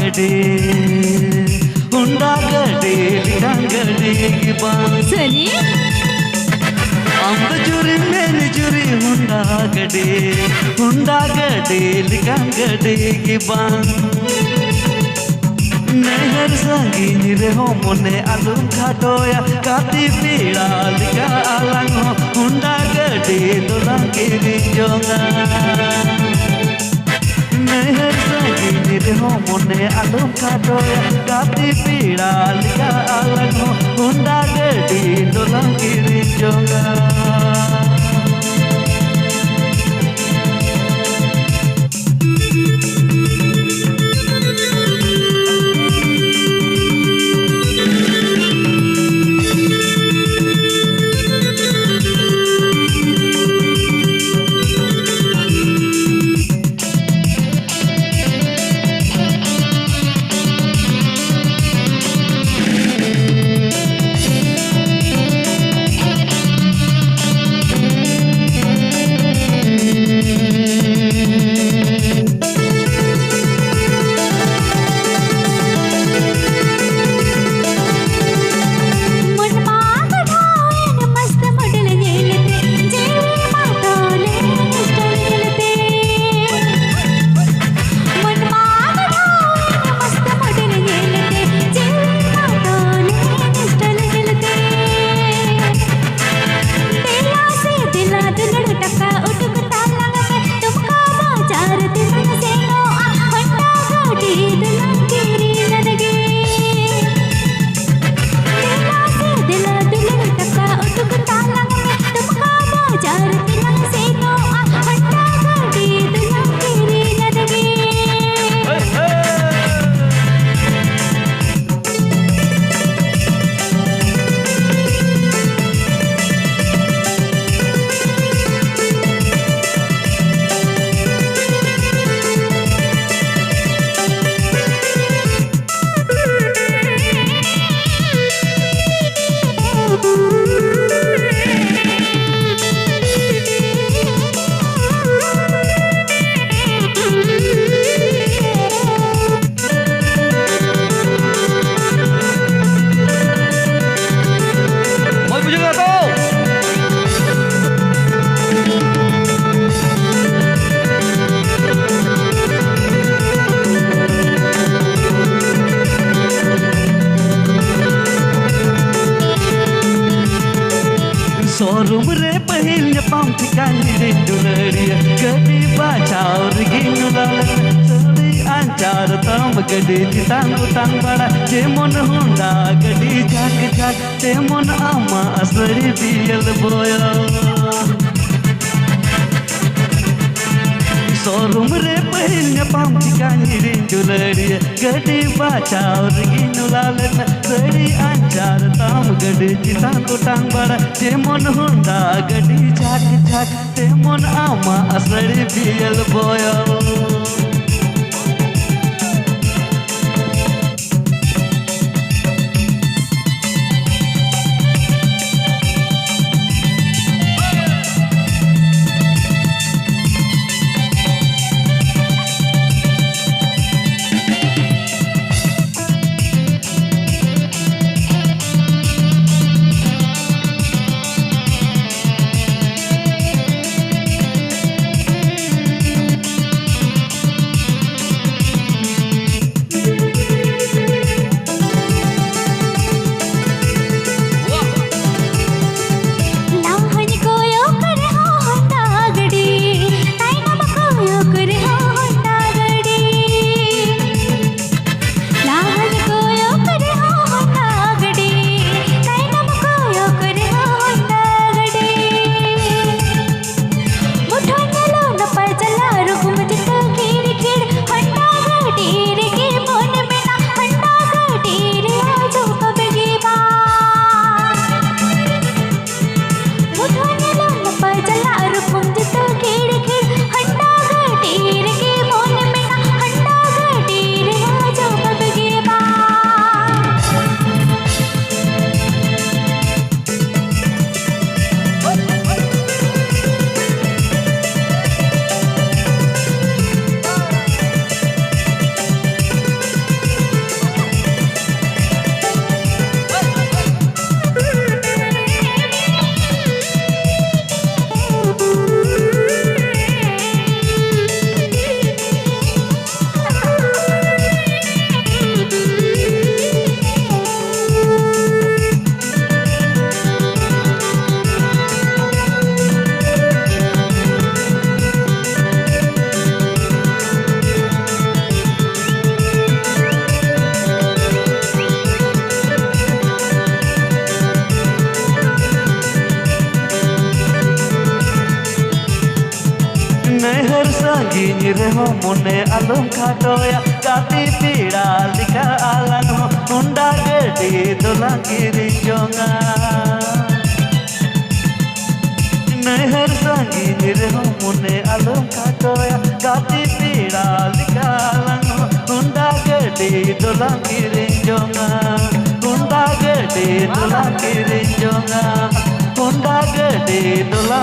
gade Honda gade likang gade ki bang Sani Amba juri meri juri Honda gade likang gade ki bang Nehar sangi nire ho mone alum khatoya kati pira lika alang ho Honda gade dolang kiri jonga Nehar sangi nire ho mone alum khatoya kati pira lika alang ho Honda gade dolang kiri jonga Showroom re pahil nyapam thikani re dulariya gadi bachao rigin lalan sari anchar tam gadi tang utang bada jemon Honda gadi jak jak temon ama asari biel boya Showroom re pahil nyapam thikani re dulariya gadi bachao rigin lalan sari anchar tam gadi tang utang bada temon Honda gadi jak jak temon ama asari biel boya संगीन रहो मुने आलम खाटोया गाती पीड़ा लिखा Alan हो हुंडा गड्डी दोला गिरी जोंगा नहर संगीन रहो मुने आलम खाटोया गाती पीड़ा लिखा आलन हो हुंडा गड्डी दोला गिरी जोंगा हुंडा गड्डी दोला गिरी जोंगा हुंडा गड्डी दोला